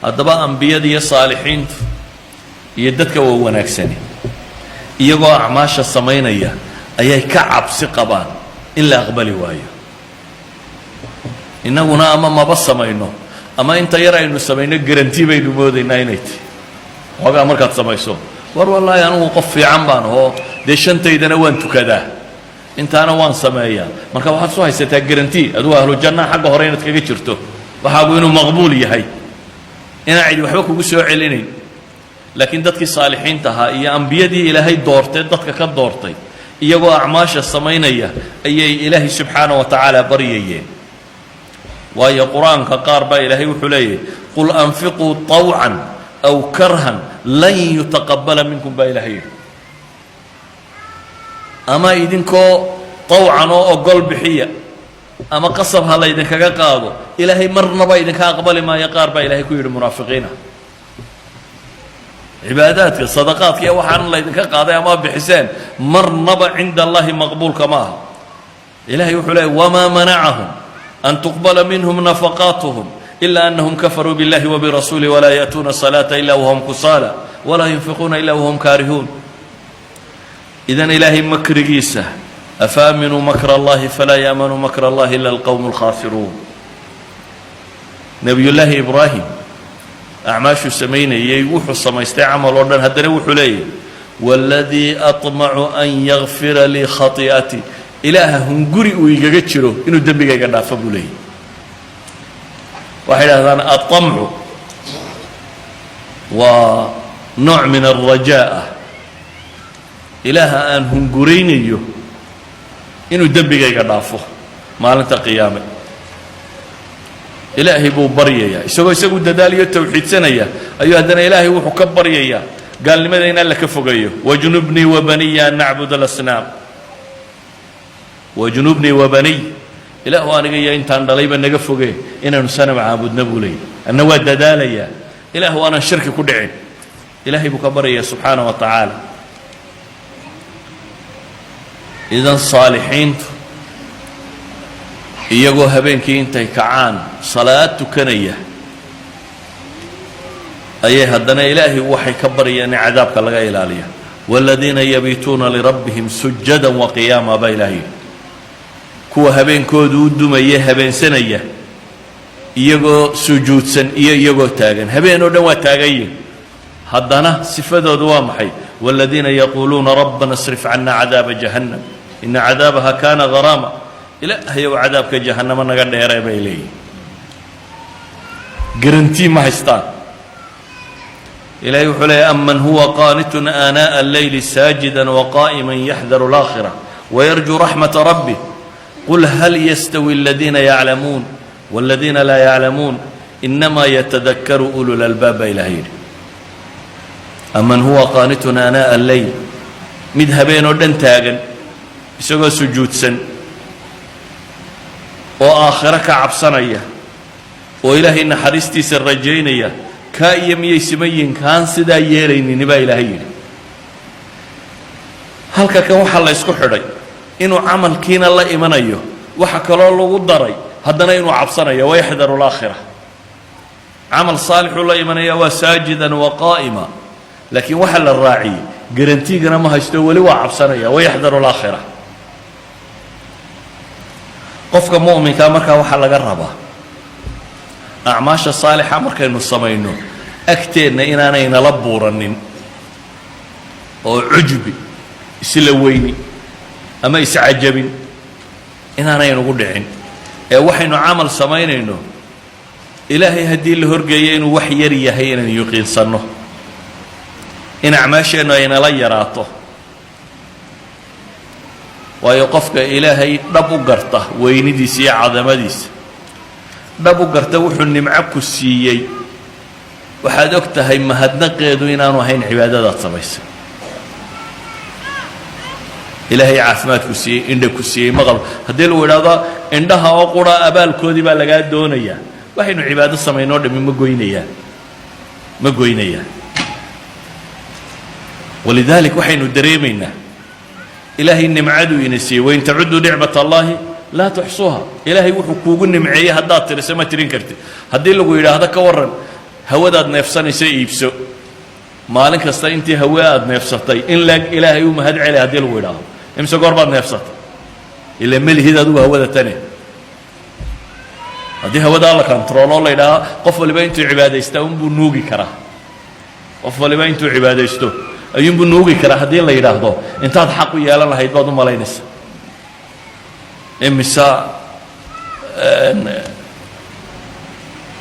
haddaba ambiyada iyo saalixiintu iyo dadka waa wanaagsani iyagoo acmaasha samaynaya ayay ka cabsi qabaan in la aqbali waayo. innaguna ama maba samayno ama inta yar aynu samayno garanti baynu moodaynaa inay tahay xoogaa markaad samayso war wallaahi anugu qof fiican baan oo dee shantaydana waan tukadaa intaana waan sameeyaa marka waxaad soo haysataa garanti aduu ahlu janna xagga hore inaad kaga jirto waxaagu inuu maqbuul yahay inaan cidi waxba kugu soo celinayn. laakiin dadkii saalixiinta ahaa iyo ambiyadii ilaahay doortay dadka ka doortay iyagoo acmaasha samaynaya ayay ilaahay subxaana wa tacaala baryayeen. waayo qur-aanka qaar baa ilaahay wuxuu leeyahay qul anfiquu طawcan aw karhan lan yutaqabala minkum baa ilaahay yidhi ama idinkoo طawcan oo ogol bixiya ama qasab ha laydinkaga qaado ilaahay marnaba idinka aqbali maayo qaar baa ilaahay ku yidhi munaafiqiina. cibaadaadka sadaqaadka iyo waxaan laydinka qaaday ama bixiseen marnaba cinda allahi maqbuulka ma aha. ilaahay wuxuu leeyahy wamaa manacahum an tuqbala minhum nafaqaatuhum ila anahum kafaruu biاllahi wabirasuulih walaa ya'tuuna الصalaata ila wahum kusaala walaa yunfiquuna ila wahum kaarihuun. idan ilaahay makrigiisa afaaminuu makra allahi falaa ya'manuu makra allahi ila alqowmu اlkhaasiruun. nebiyullaahi ibraahim acmaashuu samaynayey wuxuu samaystay camal oo dhan haddana wuxuu leeyahy waladii aطmacu an yakfira lii khati'atii ilaaha hunguri uu igaga jiro inuu dembigayga dhaafo buu leeyahy. waxay idhahdaan aطamcu waa nooc min alrajaa ah ilaaha aan hunguraynayo inuu dembigayga dhaafo maalinta qiyaame. ilaahay buu baryayaa isagoo isagu dadaaliyo tawxiidsanaya ayuu haddana ilaahay wuxuu ka baryayaa gaalnimada in alla ka fogeeyo wajnubnii wabaniya an nacbud alasnaam wajnubnii wabaniy ilaahu aniga iyo intaan dhalayba naga fogee inaanu sanam caabudna buu leeyahy anna waa dadaalayaa ilaahu aanan shirki ku dhicin ilaahay buu ka baryayaa subxaana wa tacaala. idan saalixiintu iyagoo habeenkii intay kacaan salaad tukanaya ayay haddana ilaahay waxay ka baryeen in cadaabka laga ilaaliyo waaladiina yabiituuna lirabbihim sujada waqiyaama baa ilaahay yidhi kuwa habeenkoodu u dumaya habeensanaya iyagoo sujuudsan iyo iyagoo taagan habeen oo dhan waa taagan yihin haddana sifadoodu waa maxay waaladiina yaquuluuna rabbana اsrif cana cadaaba jahannam ina cadaabaha kana garaama ilaahayow cadaabka jahannamo naga dheeree bay leeyihin. garantii ma haystaan. ilahay wuxuu leeyahy aman huwa qaanitun aanaaءa alleyli saajida waqaa'ima yaxdaru اlaakhira wayarjuu raxmata rabbih qul hal yastawi aladiina yaclamuun wاladiina laa yaclamuun inama yatadakaru ulu lalbaab baa ilahay yidhi. aman huwa qaanitun aanaaءa alleyl mid habeen oo dhan taagan isagoo sujuudsan oo aakhiro ka cabsanaya oo ilaahay naxariistiisa rajaynaya kaa iyo miyay siman yihiin kaan sidaa yeelaynini baa ilaahay yidhi. halka kan waxaa la ysku xidhay inuu camalkiina la imanayo waxa kaloo lagu daray haddana inuu cabsanayo wayaxdaru alaakhira. camal saalixuu la imanaya waa saajidan wa qaa'ima laakiin waxaa la raaciyey garantiigana ma haysto weli waa cabsanaya wayaxdaru alaakhira. qofka mu'minkaa markaa waxaa laga rabaa acmaasha saalixa markaynu samayno agteenna inaanaynala buuranin oo cujbi isla weyni ama iscajabin inaanaynugu dhicin ee waxaynu camal samaynayno ilaahay haddii la horgeeyo inuu wax yar yahay inaynu yuqiinsanno in acmaasheennu aynala yaraato. waayo qofka ilaahay dhab u garta weynidiisa iyo cadamadiisa dhab u garta wuxuu nimco ku siiyey waxaad og tahay mahadnaqeedu inaanu ahayn cibaadadaad samaysay. ilaahay caafimaadku siiyey indha ku siiyey maqal haddii lagu idhaahdo indhaha oo qura abaalkoodii baa lagaa doonayaa waxaynu cibaado samaynoo dhammi ma goynayaan. walidalik waxaynu dareemaynaa ilaahay nimcaduu ina siiyey wain tacudduu nicmat allahi laa tuxsuuha ilaahay wuxuu kuugu nimceeyey haddaad tiriso ma tirin kartid. haddii lagu yidhaahdo ka warran hawadaad neefsanaysa iibso maalin kasta intii hawe aad neefsatay in laag ilaahay u mahad celi haddii lagu idhaaho imse goor baad neefsatay ila melihid adigu hawada tane haddii hawada alla controlo la yidhaaho qof waliba intuu cibaadaysta unbuu nuugi karaa qof waliba intuu cibaadaysto ayuunbuu nuugi karaa haddii la yidhaahdo intaad xaq u yeelan lahayd baad u malaynaysa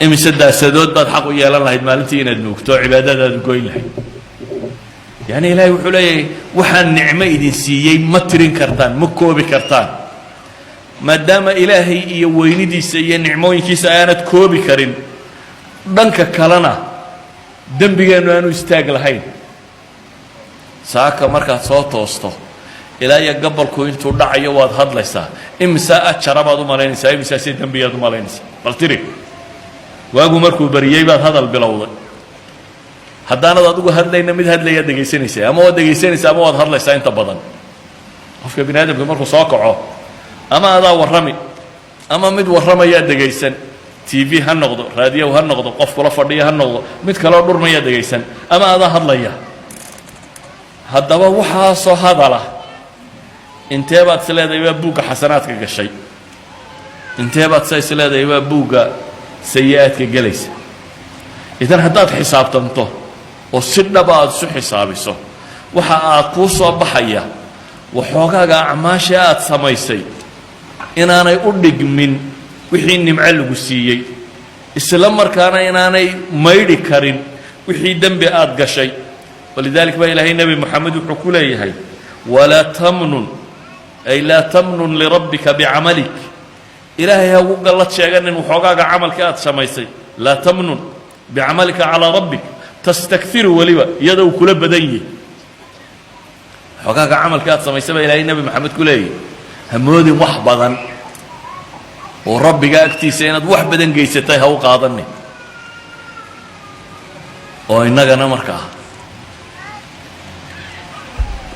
imise daasadood baad xaq u yeelan lahayd maalintii inaad nuugto cibaadadaadu goyn lahayd yani ilaahay wuxuu leeyahay waxaan nicmo idin siiyey ma tirin kartaan ma koobi kartaan maadaama ilaahay iyo weynidiisa iyo nicmooyinkiisa aanad koobi karin dhanka kalena dembigeennu aanu istaag lahayn saaka markaad soo toosto ilaa iyo gabalku intuu dhacayo waad hadlaysaa imisaa ajara baad u malaynaysaa imisaasee dembiyaad u malaynaysaa bal tiri waagu markuu bariyey baad hadal bilowday haddaanad adigu hadlayna mid hadlayaad dhegaysanaysaa ama waad dhegaysanaysaa ama waad hadlaysaa inta badan qofka bini aadamka markuu soo kaco ama adaa warrami ama mid warramayaad dhegaysan TV ha noqdo raadiyo ha noqdo qof kula fadhiya ha noqdo mid kaloo dhurmayaad dhegaysan ama adaa hadlaya haddaba waxaa soo hadala intee baad is leedahay waa buugga xasanaadka gashay intee baad sa is leedahay waa buugga sayi-aadka gelaysa idan haddaad xisaabtanto oo si dhaba aad isu xisaabiso waxa aad kuu soo baxaya waxoogaaga acmaasha aad samaysay inaanay u dhigmin wixii nimco lagu siiyey isla markaana inaanay maydhi karin wixii dembi aad gashay walidaalika baa ilaahay nebi moxamed wuxuu ku leeyahay walaa tamnun ay laa tamnun lirabbika bicamalik ilaahay ha ugu gallad sheeganin waxoogaaga camalka aad samaysay laa tamnun bicamalika calaa rabbik tastakfiru weliba iyada uu kula badan yihi waxoogaaga camalka aad samaysay baa ilaahay nebi moxamed ku leeyahay ha moodin wax badan oo rabbiga agtiisa inaad wax badan geysatay ha u qaadanin oo innagana markaa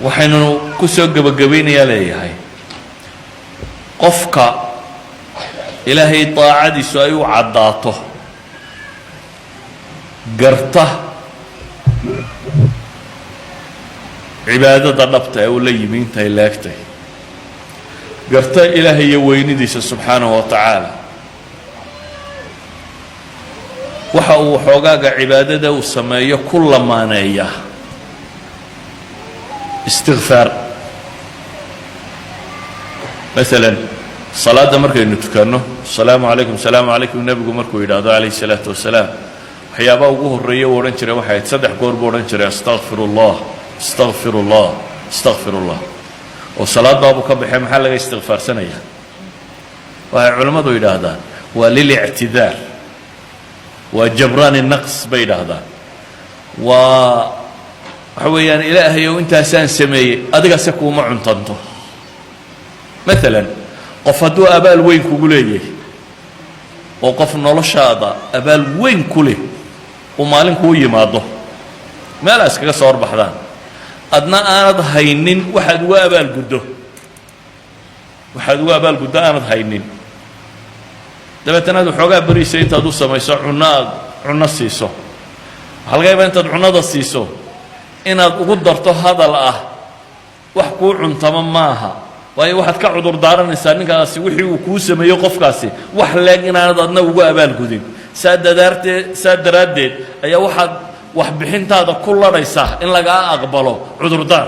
waxaynu ku soo gebagabaynayaa leeyahay qofka ilaahay daacadiisu ay u caddaato garta cibaadada dhabta ee uu la yimi intay leegtay garta ilaahay iyo weynidiisa subxaanahu wa tacaala waxa uu xoogaaga cibaadada uu sameeyo ku lamaaneeya istikfaar maalan salaadda markaynu tukanno asalaamu calaykum salaamu calaykum nebigu markuu yidhaahdo calayhi salaatu wasalaam waxyaabaha ugu horreeya uu odhan jiray waxay ahayd 3 goor buu odhan jiray astaqfiru llah astaqfiru llah astaqfiru llah oo salaaddaabuu ka baxee maxaa laga istikfaarsanayaa waxay culimmadu yidhaahdaan waa lilictidaar waa jabraani naqs bay yidhaahdaan waa waxa weeyaan ilaahayow intaasaan sameeyey adigase kuuma cuntanto maalan qof hadduu abaal weyn kugu leeyahay oo qof noloshaada abaal weyn ku leh uu maalin kuu yimaado meelaa iskaga soo horbaxdaan adna aanad haynin waxaad uga abaalguddo aanad haynin dabeetana aad waxoogaa beriisa intaad u samayso cunno aad cunno siiso waxaa laga yaabaa intaad cunnada siiso inaad ugu darto hadal ah wax kuu cuntama maaha waayo waxaad ka cudur daaranaysaa ninkaasi wixii uu kuu sameeyo qofkaasi wax leeg inaanad adna ugu abaalgudin saa daraaddeed ayaa waxaad waxbixintaada ku ladhaysaa in lagaa aqbalo cudurdaar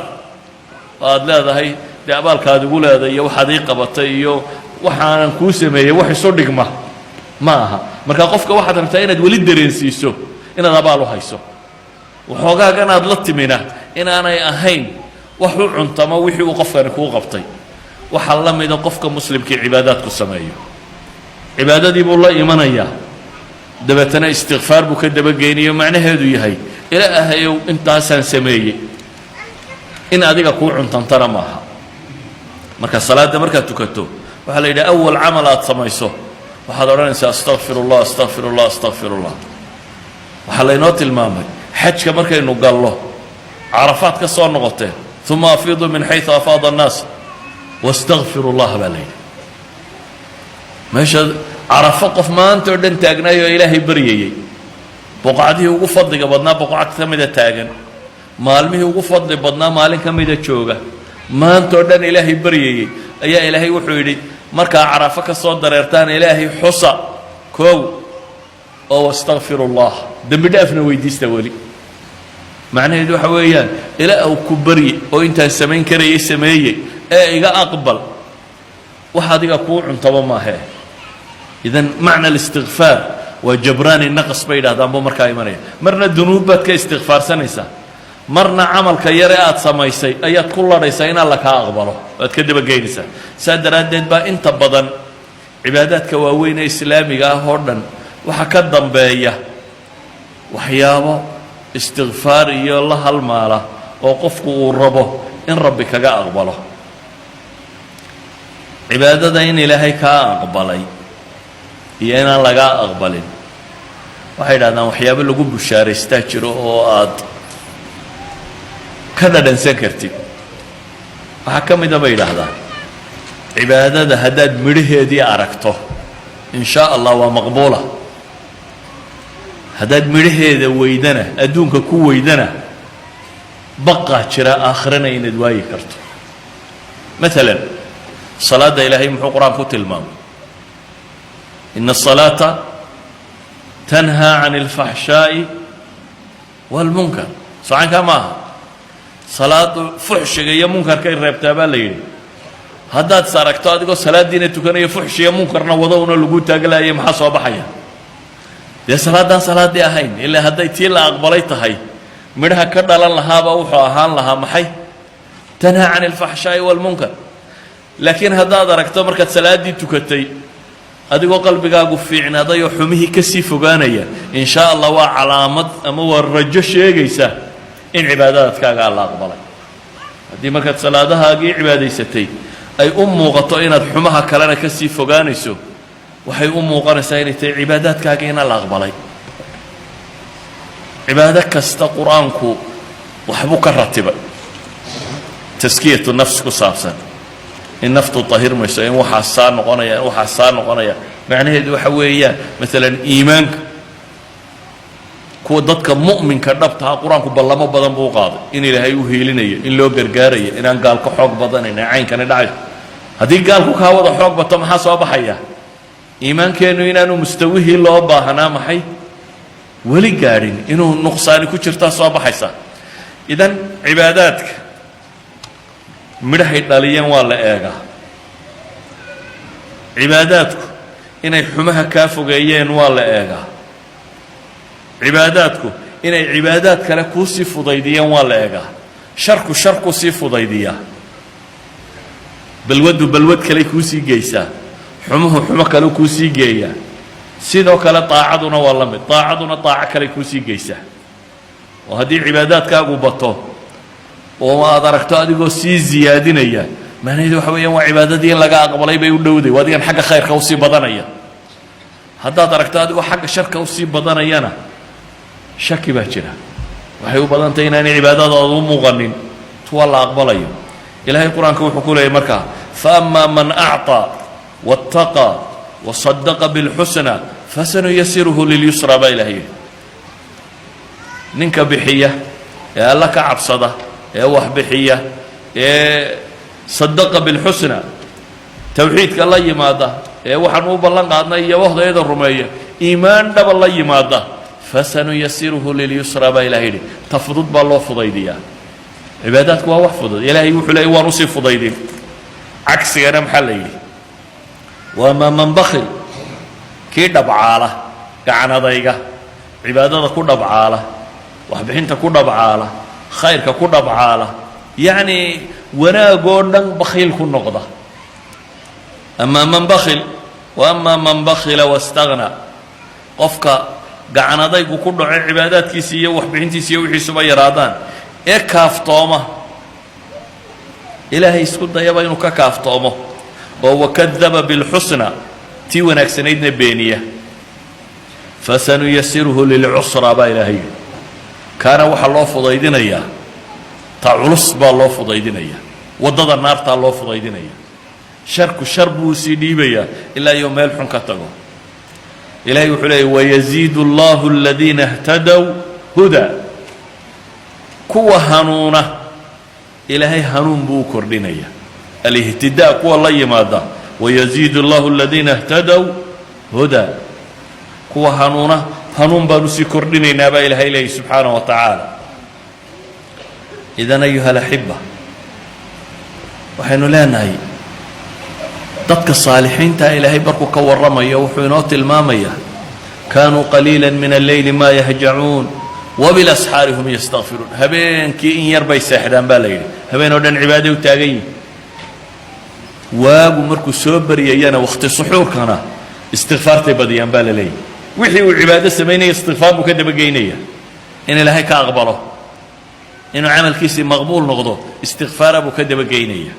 oo aad leedahay dee abaalkaad igu leeday iyo waxaad ii qabatay iyo waxaanan kuu sameeyey wax isu dhigma ma aha marka qofka waxaad rabtaa inaad weli dareensiiso inaad abaal u hayso waxoogaagan aad la timina inaanay ahayn wax u cuntamo wixii uu qofkani kuu qabtay waxaa la mida qofka muslimkii cibaadaadku sameeyo cibaadadii buu la imanayaa dabeetana istikfaar buu ka dabageynayo macnaheedu yahay ilaahayow intaasaan sameeyey in adiga kuu cuntantana maaha marka salaadda markaad tukato waxaa la yidhaha awal camal aad samayso waxaad odhanaysaa astaqfiru llah astaqfiru llah astaqfiru llah waxaa laynoo tilmaamay xajka markaynu gallo carafaad ka soo noqoteen uma afiiduu min xayثu afaada الnaas wاstaqfiru اllah baa la yidhi meesha carafo qof maanta oo dhan taagnaayoo ilaahay baryayey boqocadihii ugu fadliga badnaa boqocad ka mida taagan maalmihii ugu fadli badnaa maalin ka mida jooga maantoo dhan ilaahay baryayey ayaa ilaahay wuxuu yidhi markaa carafo ka soo dareertaan ilaahay xusa koow oo wastakfiru llah dembi dhaafna weydiista weli macnaheedu waxa weeyaan ilaa uu ku barye oo intaan samayn karayay sameeyey ee iga aqbal wax adiga kuu cuntaba maahee idan macna alistikfaar waa jabraani naqas bay yidhahdaanba markaa imanaya marna dunuub baad ka istikfaarsanaysaa marna camalka yare aad samaysay ayaad ku ladhaysaa in alla kaa aqbalo waad ka dabageynaysaa saa daraaddeed baa inta badan cibaadaadka waaweyn ee islaamiga ah oo dhan waxaa ka dambeeya waxyaabo istikfaar iyo la halmaala oo qofku uu rabo in rabbi kaga aqbalo cibaadada in ilaahay kaa aqbalay iyo inaan lagaa aqbalin waxay yidhahdaan waxyaabo lagu bushaaraystaa jiro oo aad ka dhadhansan kartid waxaa ka mida bay yidhaahdaan cibaadada haddaad midhaheedii aragto in shaa allah waa maqbuula haddaad midhaheeda weydana adduunka ku weydana baqaa jira aakhirana inaad waayi karto maalan salaadda ilaahay muxuu qur-aan ku tilmaamay ina الصalaata tanhaa can اlfaxshaaءi wاlmunkar socankaa ma aha salaadu fuxshiga iyo munkarkay reebtaa baa la yidhi haddaad is aragto adigoo salaaddiina tukanayo fuxshiya munkarna wado una lagu taaglaayay maxaa soo baxaya dee salaaddaan salaaddii ahayn ilaa hadday tii la aqbalay tahay midhaha ka dhalan lahaaba wuxuu ahaan lahaa maxay tanhaa can اlfaxshaaءi wاlmunkar laakiin haddaad aragto markaad salaaddii tukatay adigoo qalbigaagu fiicnaaday oo xumihii ka sii fogaanaya in shaa allah waa calaamad ama waa rajo sheegaysa in cibaadadadkaaga alla aqbalay haddii markaad salaadahaagii cibaadaysatay ay u muuqato inaad xumaha kalena ka sii fogaanayso waxay u muuqanaysaa inay tahay cibaadaadkaaga in alla aqbalay cibaado kasta qur-aanku waxbuu ka ratibay taskiyatu nafs ku saabsan in naftu tahirmayso in waxaas saa noqonaya in waxaas saa noqonaya macnaheedu waxa weeyaan maalan iimaanka kuwa dadka mu'minka dhabtaha qur-aanku ballamo badan buu qaaday in ilaahay u hiilinayo in loo gargaarayo inaan gaal ka xoog badanayn ee caynkani dhacayo haddii gaalku kaa wada xoog bato maxaa soo baxaya iimaankeennu inaanu mustawihii loo baahnaa maxay weli gaadhin inuu nuqsaani ku jirtaa soo baxaysa idan cibaadaadka midhahay dhaliyeen waa la eegaa cibaadaadku inay xumaha kaa fogeeyeen waa la eegaa cibaadaadku inay cibaadaad kale kuu sii fudaydiyeen waa la eegaa sharku sharku sii fudaydiyaa balwaddu balwad kale kuu sii geysaa xumuhu xumo kale kuu sii geeyaa sidoo kale daacaduna waa la mid daacaduna daaco kale kuu sii geysaa oo haddii cibaadaadkaagu bato oo aad aragto adigoo sii ziyaadinaya macnaheedu waxa weeyaan waa cibaadadii in laga aqbalay bay u dhowday waa adigan xagga khayrka usii badanaya haddaad aragto adigoo xagga sharka usii badanayana shaki baa jira waxay u badan tahay inaanay cibaadadaadu u muuqanin tuwa la aqbalayo ilaahay qur-aanka wuxuu ku leeyay markaa faama man acطaa waاtaqaa wasadaqa biاlxusna fasanuyasiruhu lilyusra baa ilahay yidhi ninka bixiya ee alla ka cabsada ee wax bixiya ee sadaqa biاlxusna tawxiidka la yimaada ee waxaan u ballan qaadnay iyo wahdayada rumeeya iimaan dhaba la yimaada fasanuyasiruhu lilyusra baa ilahay yidhi ta fudud baa loo fudaydiyaa cibaadaadku waa wax fudud ilaahay wuxuu leeyay waan usii fudaydin cagsigana maxaa la yidhi waama man bakil kii dhabcaala gacanadayga cibaadada ku dhabcaala waxbixinta ku dhabcaala khayrka ku dhabcaala yacni wanaagoo dhan bakhiil ku noqda amaa man bakil wa amaa man bakila wastagna qofka gacanadaygu ku dhaco cibaadaadkiisa iyo waxbixintiisa iyo wixiisuba yaraadaan ee kaaftooma ilaahay isku dayaba inuu ka kaaftoomo oo wakadaba biاlxusna tii wanaagsanaydna beeniya fasanuyasiruhu lilcusra baa ilaahay yidhi kaana waxaa loo fudaydinayaa ta culus baa loo fudaydinaya waddada naartaa loo fudaydinaya sharku shar buu sii dhiibayaa ilaa iyo meel xun ka tago إلهي وحلي ويزيد الله الذين اهتدوا هدى كوا هنونة إلهي هنون بو كردينيا الاهتداء كوا الله يمادا ويزيد الله الذين اهتدوا هدى كوا هنونة هنون بانوسي كردينينا با إلهي إلهي سبحانه وتعالى. إذن أيها الأحبة waxaynu leenahay dadka saalixiinta ilaahay barku ka warramaya wuxuu inoo tilmaamaya kaanuu qaliilan min alleyli maa yahjacuun wabilasxaari hum yastakfiruun habeenkii in yar bay seexdaan baa la yidhi habeen oo dhan cibaaday u taagan yihin waagu markuu soo baryayana wakhti suxuurkana istikfaartay badiyaan baa la leeyahy wixii uu cibaado samaynaya istikfaar buu ka dabageynaya in ilaahay ka aqbalo inuu camalkiisii maqbuul noqdo istikfaara buu ka dabageynaya